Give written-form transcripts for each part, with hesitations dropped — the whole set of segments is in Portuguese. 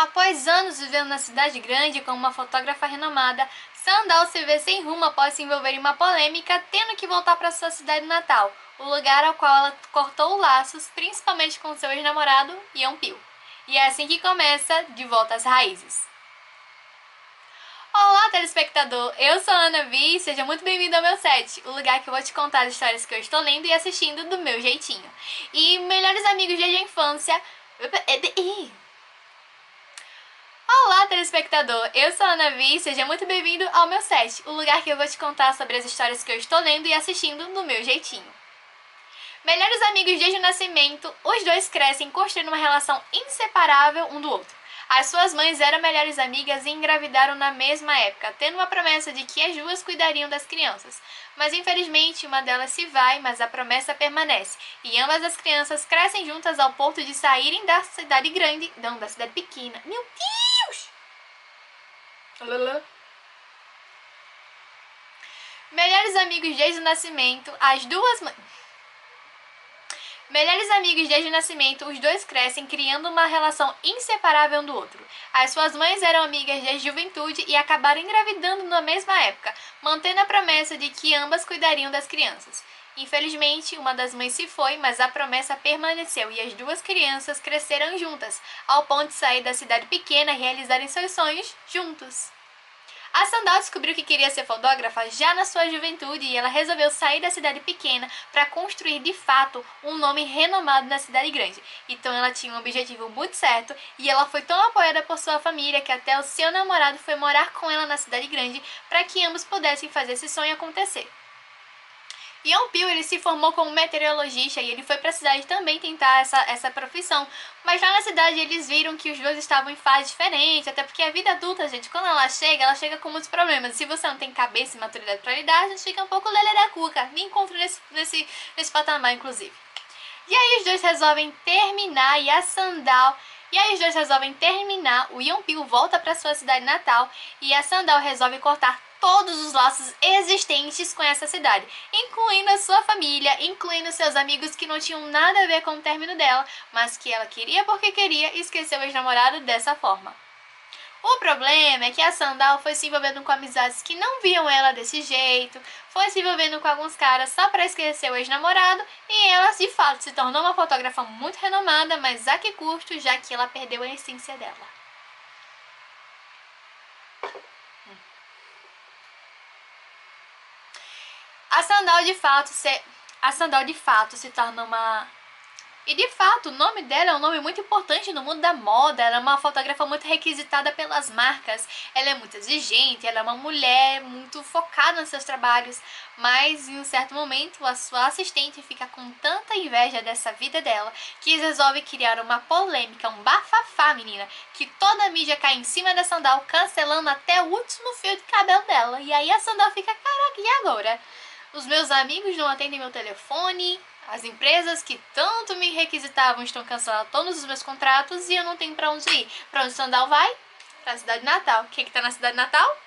Após anos vivendo na cidade grande como uma fotógrafa renomada, Sandal se vê sem rumo após se envolver em uma polêmica, tendo que voltar para sua cidade natal, o lugar ao qual ela cortou laços, principalmente com seu ex-namorado, Yeonpil. E é assim que começa De Volta às Raízes. Olá, telespectador! Eu sou a Ana Vi e seja muito bem-vindo ao meu set, o lugar que eu vou te contar as histórias que eu estou lendo e assistindo do meu jeitinho. E melhores amigos desde a infância... Olá, telespectador! Eu sou a Ana Vi e seja muito bem-vindo ao meu set, o lugar que eu vou te contar sobre as histórias que eu estou lendo e assistindo do meu jeitinho. Melhores amigos desde o nascimento, os dois crescem construindo uma relação inseparável um do outro. As suas mães eram melhores amigas e engravidaram na mesma época, tendo uma promessa de que as duas cuidariam das crianças. Mas infelizmente uma delas se vai, mas a promessa permanece. E ambas as crianças crescem juntas ao ponto de saírem da cidade grande, não, da cidade pequena. Meu Deus! Melhores amigos desde o nascimento, as duas mães... Melhores amigos desde o nascimento, os dois crescem criando uma relação inseparável um do outro. As suas mães eram amigas desde a juventude e acabaram engravidando na mesma época, mantendo a promessa de que ambas cuidariam das crianças. Infelizmente, uma das mães se foi, mas a promessa permaneceu e as duas crianças cresceram juntas, ao ponto de sair da cidade pequena e realizarem seus sonhos juntos. A Sandal descobriu que queria ser fotógrafa já na sua juventude e ela resolveu sair da cidade pequena para construir de fato um nome renomado na cidade grande. Então ela tinha um objetivo muito certo e ela foi tão apoiada por sua família que até o seu namorado foi morar com ela na cidade grande para que ambos pudessem fazer esse sonho acontecer. Yeonpil, ele se formou como meteorologista e ele foi para a cidade também tentar essa profissão. Mas lá na cidade eles viram que os dois estavam em fases diferentes, até porque a vida adulta, gente, quando ela chega com muitos problemas. Se você não tem cabeça e maturidade para lidar, a gente fica um pouco lelé da cuca. Me encontro nesse patamar, inclusive. E aí os dois resolvem terminar e a Sandal... E aí os dois resolvem terminar, o Yeonpil volta para sua cidade natal e a Sandal resolve cortar todos os laços existentes com essa cidade, incluindo a sua família, incluindo seus amigos que não tinham nada a ver com o término dela, mas que ela queria porque queria e esqueceu o ex-namorado dessa forma. O problema é que a Sandal foi se envolvendo com amizades que não viam ela desse jeito, foi se envolvendo com alguns caras só para esquecer o ex-namorado e ela, de fato, se tornou uma fotógrafa muito renomada, mas a que custo, já que ela perdeu a essência dela. A Sandal de fato se torna uma... E de fato, o nome dela é um nome muito importante no mundo da moda, ela é uma fotógrafa muito requisitada pelas marcas, ela é muito exigente, ela é uma mulher muito focada nos seus trabalhos, mas em um certo momento a sua assistente fica com tanta inveja dessa vida dela que resolve criar uma polêmica, um bafafá, menina, que toda a mídia cai em cima da Sandal, cancelando até o último fio de cabelo dela. E aí a Sandal fica, caraca, e agora? Os meus amigos não atendem meu telefone, as empresas que tanto me requisitavam estão cancelando todos os meus contratos e eu não tenho pra onde ir. Pra onde Sandal vai? Pra cidade natal. Quem que tá na cidade natal?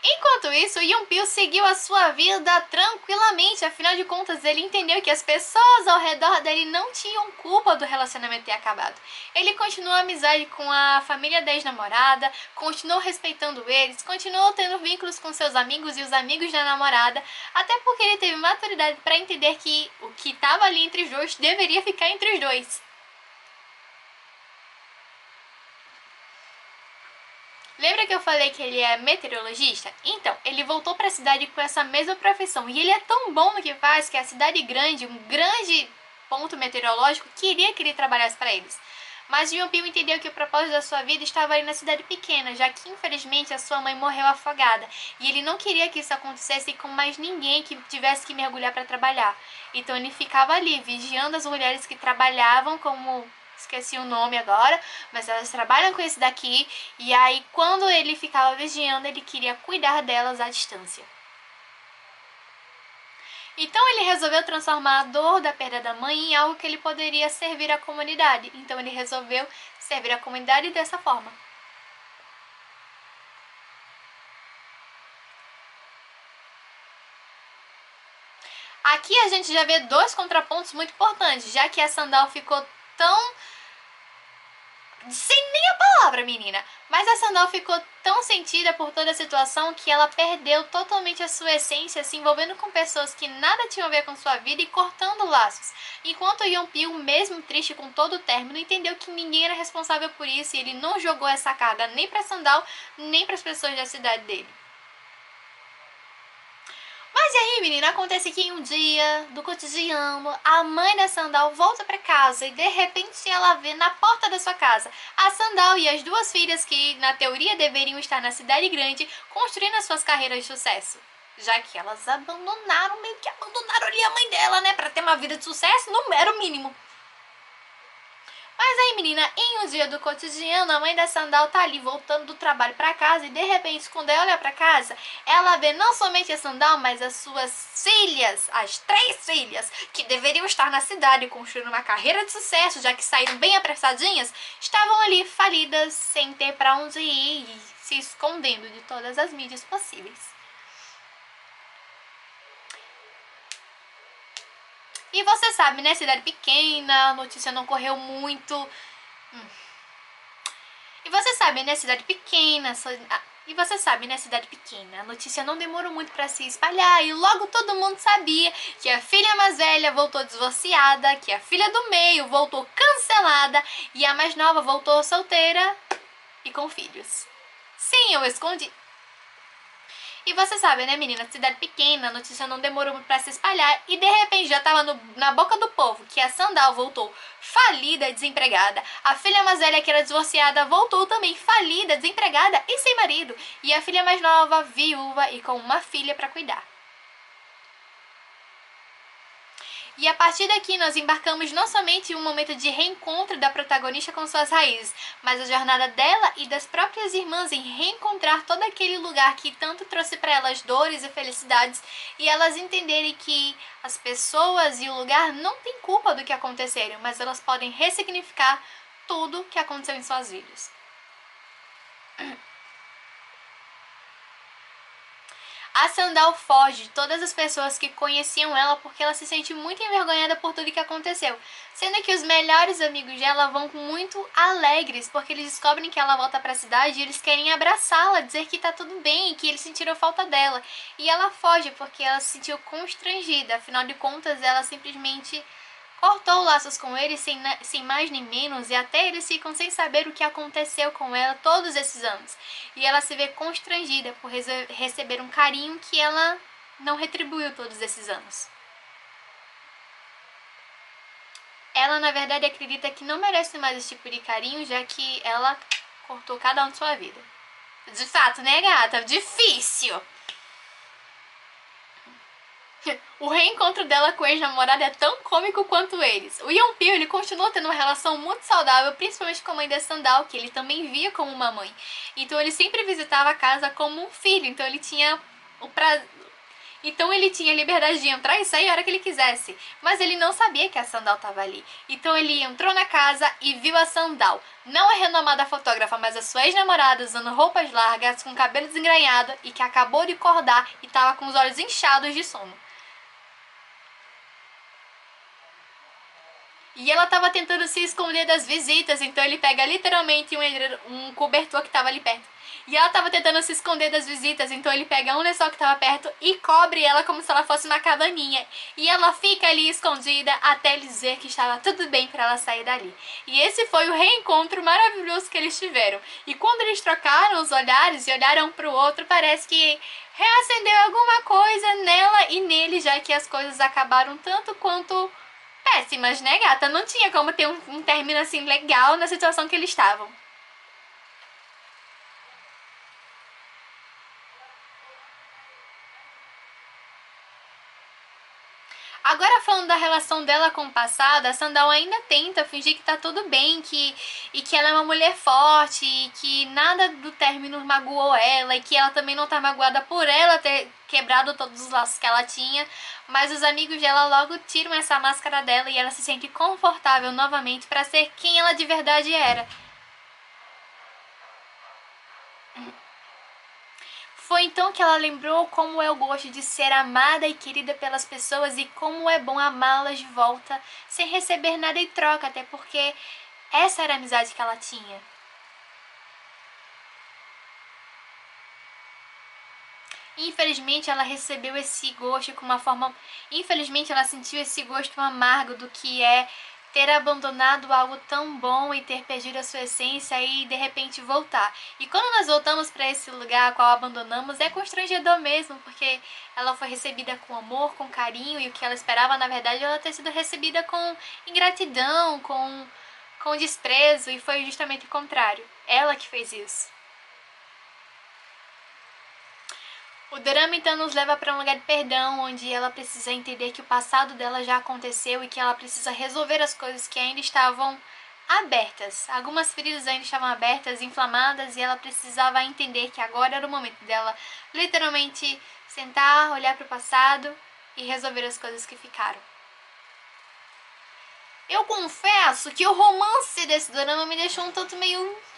Enquanto isso, Yeonpil seguiu a sua vida tranquilamente, afinal de contas ele entendeu que as pessoas ao redor dele não tinham culpa do relacionamento ter acabado. Ele continuou a amizade com a família da ex-namorada, continuou respeitando eles, continuou tendo vínculos com seus amigos e os amigos da namorada, até porque ele teve maturidade para entender que o que estava ali entre os dois deveria ficar entre os dois. Lembra que eu falei que ele é meteorologista? Então, ele voltou para a cidade com essa mesma profissão. E ele é tão bom no que faz que a cidade grande, um grande ponto meteorológico, queria que ele trabalhasse para eles. Mas Yeonpil entendeu que o propósito da sua vida estava ali na cidade pequena, já que infelizmente a sua mãe morreu afogada. E ele não queria que isso acontecesse com mais ninguém que tivesse que mergulhar para trabalhar. Então ele ficava ali, vigiando as mulheres que trabalhavam como... Esqueci o nome agora, mas elas trabalham com esse daqui. E aí, quando ele ficava vigiando, ele queria cuidar delas à distância. Então ele resolveu transformar a dor da perda da mãe em algo que ele poderia servir à comunidade. Então ele resolveu servir à comunidade dessa forma. Aqui a gente já vê dois contrapontos muito importantes, já que a Sandal ficou tão... sem nem a palavra, menina. Mas a Sandal ficou tão sentida por toda a situação que ela perdeu totalmente a sua essência, se envolvendo com pessoas que nada tinham a ver com sua vida e cortando laços. Enquanto Yeonpil, mesmo triste com todo o término, entendeu que ninguém era responsável por isso e ele não jogou essa carga nem pra Sandal, nem para as pessoas da cidade dele. Mas e aí, menina, acontece que em um dia do cotidiano, a mãe da Sandal volta pra casa e de repente ela vê na porta da sua casa a Sandal e as duas filhas que, na teoria, deveriam estar na cidade grande construindo as suas carreiras de sucesso. Já que elas meio que abandonaram ali a mãe dela, né, pra ter uma vida de sucesso, não era o mínimo. Mas aí, menina, em um dia do cotidiano, a mãe da Sandal tá ali voltando do trabalho pra casa e de repente, quando ela olha pra casa, ela vê não somente a Sandal, mas as suas filhas, as 3 filhas, que deveriam estar na cidade construindo uma carreira de sucesso, já que saíram bem apressadinhas, estavam ali falidas, sem ter pra onde ir e se escondendo de todas as mídias possíveis. E você sabe, né, cidade pequena, a notícia não correu muito. E você sabe, né, cidade pequena, a notícia não demorou muito pra se espalhar e logo todo mundo sabia que a filha mais velha voltou divorciada, que a filha do meio voltou cancelada e a mais nova voltou solteira e com filhos. Sim, eu escondi. E você sabe, né, menina, cidade pequena, a notícia não demorou muito pra se espalhar e de repente já tava na boca do povo que a Sandal voltou falida e desempregada. A filha mais velha, que era divorciada, voltou também falida, desempregada e sem marido. E a filha mais nova, viúva e com uma filha pra cuidar. E a partir daqui nós embarcamos não somente em um momento de reencontro da protagonista com suas raízes, mas a jornada dela e das próprias irmãs em reencontrar todo aquele lugar que tanto trouxe para elas dores e felicidades, e elas entenderem que as pessoas e o lugar não têm culpa do que aconteceram, mas elas podem ressignificar tudo que aconteceu em suas vidas. A Sandal foge de todas as pessoas que conheciam ela porque ela se sente muito envergonhada por tudo que aconteceu. Sendo que os melhores amigos dela vão muito alegres porque eles descobrem que ela volta para a cidade e eles querem abraçá-la, dizer que tá tudo bem, que eles sentiram falta dela. E ela foge porque ela se sentiu constrangida, afinal de contas ela simplesmente cortou laços com ele sem mais nem menos, e até eles ficam sem saber o que aconteceu com ela todos esses anos. E ela se vê constrangida por receber um carinho que ela não retribuiu todos esses anos. Ela, na verdade, acredita que não merece mais esse tipo de carinho, já que ela cortou cada um de sua vida. De fato, né, gata? Difícil! O reencontro dela com o ex-namorado é tão cômico quanto eles. O Yeonpil, ele continua tendo uma relação muito saudável, principalmente com a mãe da Sandal, que ele também via como uma mãe. Então ele sempre visitava a casa como um filho, então ele tinha Então ele tinha liberdade de entrar e sair a hora que ele quisesse. Mas ele não sabia que a Sandal estava ali. Então ele entrou na casa e viu a Sandal, não a renomada fotógrafa, mas a sua ex-namorada, usando roupas largas, com cabelo desengranhado e que acabou de acordar e estava com os olhos inchados de sono. E ela tava tentando se esconder das visitas, então ele pega literalmente um cobertor que tava ali perto. E ela tava tentando se esconder das visitas, então ele pega um lençol que tava perto e cobre ela como se ela fosse uma cabaninha. E ela fica ali escondida até ele dizer que estava tudo bem para ela sair dali. E esse foi o reencontro maravilhoso que eles tiveram. E quando eles trocaram os olhares e olharam pro outro, parece que reacendeu alguma coisa nela e nele, já que as coisas acabaram tanto quanto péssimas, né, gata? Não tinha como ter um término assim legal na situação que eles estavam. Agora, falando da relação dela com o passado, a Sandal ainda tenta fingir que tá tudo bem, e que ela é uma mulher forte, e que nada do término magoou ela, e que ela também não tá magoada por ela ter quebrado todos os laços que ela tinha. Mas os amigos dela logo tiram essa máscara dela e ela se sente confortável novamente pra ser quem ela de verdade era. Foi então que ela lembrou como é o gosto de ser amada e querida pelas pessoas e como é bom amá-las de volta sem receber nada em troca, até porque essa era a amizade que ela tinha. Infelizmente ela recebeu esse gosto com uma forma... Infelizmente ela sentiu esse gosto amargo do que é ter abandonado algo tão bom e ter perdido a sua essência e de repente voltar. E quando nós voltamos para esse lugar a qual abandonamos, é constrangedor mesmo, porque ela foi recebida com amor, com carinho, e o que ela esperava, na verdade, ela ter sido recebida com ingratidão, com desprezo, e foi justamente o contrário. Ela que fez isso. O drama então nos leva para um lugar de perdão, onde ela precisa entender que o passado dela já aconteceu e que ela precisa resolver as coisas que ainda estavam abertas. Algumas feridas ainda estavam abertas, inflamadas, e ela precisava entender que agora era o momento dela literalmente sentar, olhar para o passado e resolver as coisas que ficaram. Eu confesso que o romance desse drama me deixou um tanto meio...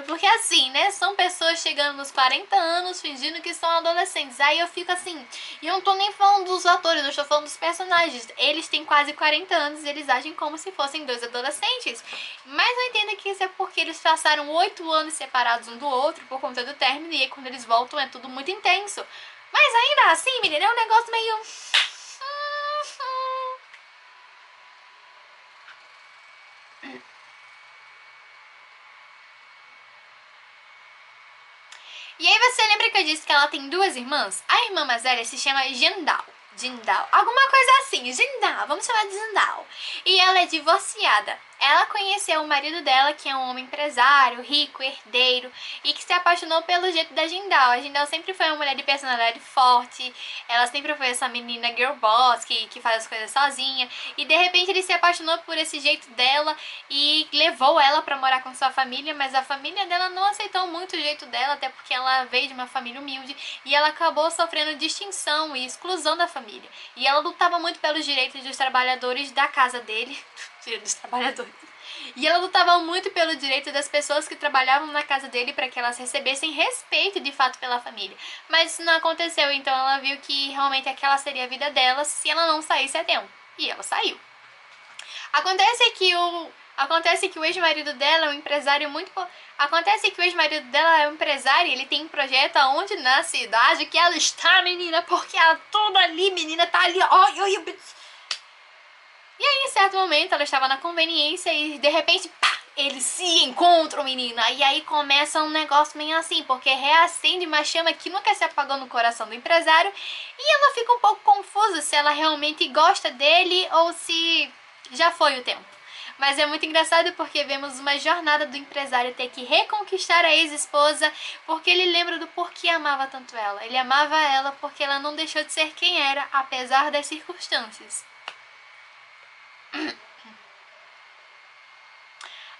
Porque assim, né, são pessoas chegando nos 40 anos fingindo que são adolescentes. Aí eu fico assim, e eu não tô nem falando dos atores, eu estou falando dos personagens. Eles têm quase 40 anos e eles agem como se fossem dois adolescentes. Mas eu entendo que isso é porque eles passaram 8 anos separados um do outro por conta do término, e aí quando eles voltam é tudo muito intenso. Mas ainda assim, menina, é um negócio meio... E aí você lembra que eu disse que ela tem duas irmãs? A irmã mais velha se chama Jindal. Alguma coisa assim, Jindal, vamos chamar de Jindal. E ela é divorciada. Ela conheceu o marido dela, que é um homem empresário, rico, herdeiro, e que se apaixonou pelo jeito da Jindal. A Jindal sempre foi uma mulher de personalidade forte, ela sempre foi essa menina girl boss, que faz as coisas sozinha, e de repente ele se apaixonou por esse jeito dela e levou ela pra morar com sua família, mas a família dela não aceitou muito o jeito dela, até porque ela veio de uma família humilde, e ela acabou sofrendo distinção e exclusão da família. E ela lutava muito pelos direitos dos trabalhadores da casa dele, direitos dos trabalhadores. E ela lutava muito pelo direito das pessoas que trabalhavam na casa dele para que elas recebessem respeito de fato pela família. Mas isso não aconteceu, então ela viu que realmente aquela seria a vida dela se ela não saísse a tempo. E ela saiu. Acontece que o ex-marido dela é um empresário muito... Acontece que o ex-marido dela é um empresário e ele tem um projeto aonde na cidade que ela está, menina, porque ela toda ali, menina, tá ali, ó. E aí, em certo momento, ela estava na conveniência e, de repente, pá, eles se encontram, menina. E aí começa um negócio meio assim, porque reacende uma chama que nunca se apagou no coração do empresário. E ela fica um pouco confusa se ela realmente gosta dele ou se já foi o tempo. Mas é muito engraçado porque vemos uma jornada do empresário ter que reconquistar a ex-esposa, porque ele lembra do porquê amava tanto ela. Ele amava ela porque ela não deixou de ser quem era, apesar das circunstâncias.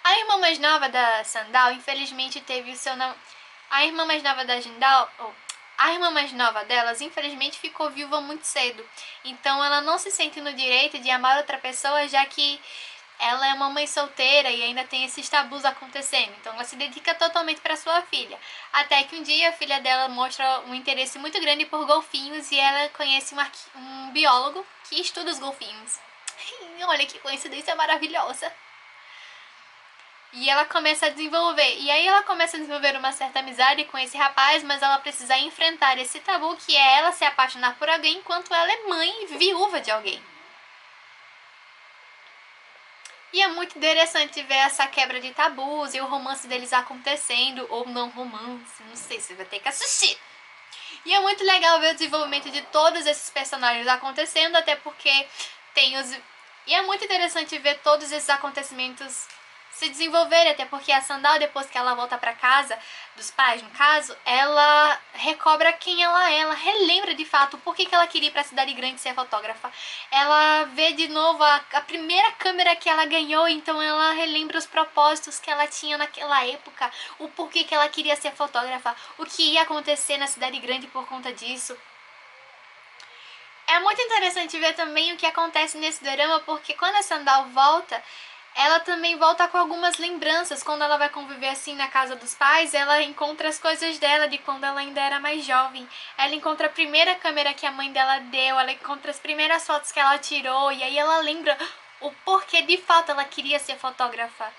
A irmã mais nova da Sandal, infelizmente, teve o seu... A irmã mais nova da Jindal... A irmã mais nova delas, infelizmente, ficou viúva muito cedo. Então ela não se sente no direito de amar outra pessoa, já que ela é uma mãe solteira e ainda tem esses tabus acontecendo. Então ela se dedica totalmente para sua filha. Até que um dia a filha dela mostra um interesse muito grande por golfinhos e ela conhece um biólogo que estuda os golfinhos. Olha que coincidência maravilhosa. E ela começa a desenvolver. E aí ela começa a desenvolver uma certa amizade com esse rapaz, mas ela precisa enfrentar esse tabu que é ela se apaixonar por alguém enquanto ela é mãe e viúva de alguém. E é muito interessante ver essa quebra de tabus e o romance deles acontecendo, ou não romance, não sei, você vai ter que assistir. E é muito legal ver o desenvolvimento de todos esses personagens acontecendo, até porque tem os... E é muito interessante ver todos esses acontecimentos se desenvolverem, até porque a Sandal, depois que ela volta pra casa, dos pais no caso, ela recobra quem ela relembra de fato por que ela queria ir pra cidade grande ser fotógrafa. Ela vê de novo a primeira câmera que ela ganhou, então ela relembra os propósitos que ela tinha naquela época, o porquê que ela queria ser fotógrafa, o que ia acontecer na cidade grande por conta disso. É muito interessante ver também o que acontece nesse drama, porque quando a Sandal volta, Ela também volta com algumas lembranças. Quando ela vai conviver assim na casa dos pais, ela encontra as coisas dela de quando ela ainda era mais jovem. Ela encontra a primeira câmera que a mãe dela deu, ela encontra as primeiras fotos que ela tirou, e aí ela lembra o porquê de fato ela queria ser fotógrafa.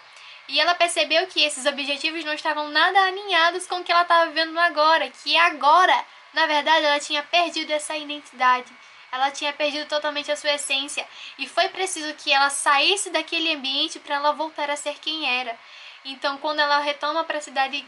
E ela percebeu que esses objetivos não estavam nada alinhados com o que ela estava vivendo agora, que agora, na verdade, ela tinha perdido essa identidade. Ela tinha perdido totalmente a sua essência e foi preciso que ela saísse daquele ambiente para ela voltar a ser quem era. Então, quando ela retoma para a cidade,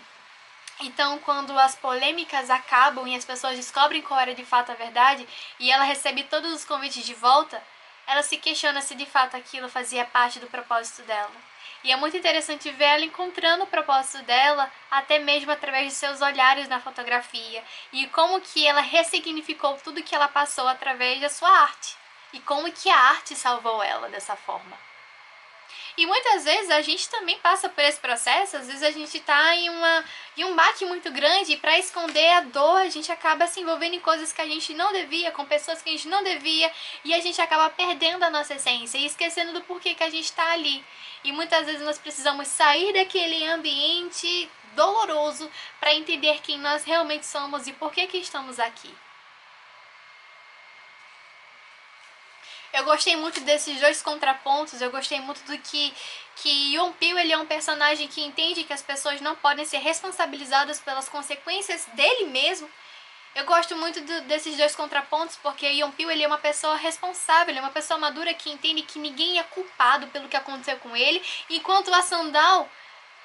então quando as polêmicas acabam e as pessoas descobrem qual era de fato a verdade e ela recebe todos os convites de volta, ela se questiona se de fato aquilo fazia parte do propósito dela. E é muito interessante ver ela encontrando o propósito dela, até mesmo através de seus olhares na fotografia, e como que ela ressignificou tudo que ela passou através da sua arte, e como que a arte salvou ela dessa forma. E muitas vezes a gente também passa por esse processo, às vezes a gente tá em um baque muito grande e para esconder a dor a gente acaba se envolvendo em coisas que a gente não devia, com pessoas que a gente não devia, e a gente acaba perdendo a nossa essência e esquecendo do porquê que a gente tá ali. E muitas vezes nós precisamos sair daquele ambiente doloroso para entender quem nós realmente somos e por que estamos aqui. Eu gostei muito desses dois contrapontos, eu gostei muito do que Yonpil, ele é um personagem que entende que as pessoas não podem ser responsabilizadas pelas consequências dele mesmo. Eu gosto muito desses dois contrapontos porque Yonpil, ele é uma pessoa responsável, ele é uma pessoa madura que entende que ninguém é culpado pelo que aconteceu com ele, enquanto a Sandal,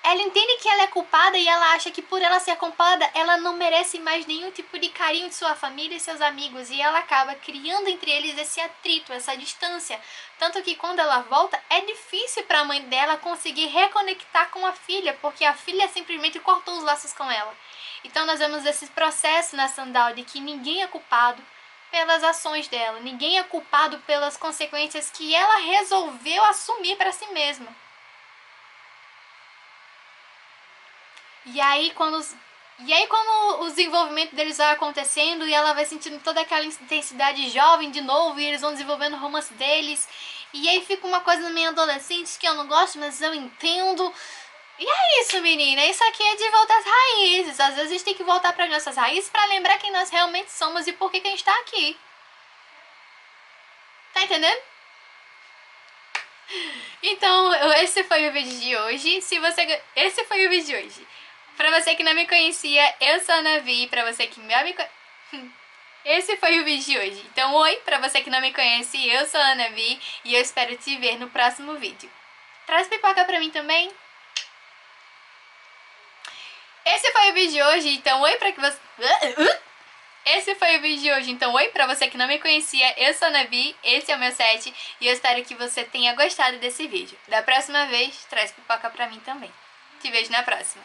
ela entende que ela é culpada e ela acha que por ela ser culpada, ela não merece mais nenhum tipo de carinho de sua família e seus amigos. E ela acaba criando entre eles esse atrito, essa distância. Tanto que quando ela volta, é difícil para a mãe dela conseguir reconectar com a filha, porque a filha simplesmente cortou os laços com ela. Então nós vemos esse processo na Sandal de que ninguém é culpado pelas ações dela. Ninguém é culpado pelas consequências que ela resolveu assumir para si mesma. E aí quando o desenvolvimento deles vai acontecendo e ela vai sentindo toda aquela intensidade jovem de novo e eles vão desenvolvendo o romance deles. E aí fica uma coisa meio adolescente que eu não gosto, mas eu entendo. E é isso, menina. Isso aqui é de voltar às raízes. Às vezes a gente tem que voltar para nossas raízes para lembrar quem nós realmente somos e por que a gente tá aqui. Tá entendendo? Então, esse foi o vídeo de hoje. Esse foi o vídeo de hoje. Pra você que não me conhecia, eu sou a Navi. Pra você que me conhece... Esse foi o vídeo de hoje. Então, oi, pra você que não me conhece, eu sou a Navi. E eu espero te ver no próximo vídeo. Traz pipoca pra mim também. Esse foi o vídeo de hoje, então oi pra que você... Esse foi o vídeo de hoje, então oi pra você que não me conhecia, eu sou a Navi, esse é o meu set e eu espero que você tenha gostado desse vídeo. Da próxima vez, traz pipoca pra mim também. Te vejo na próxima.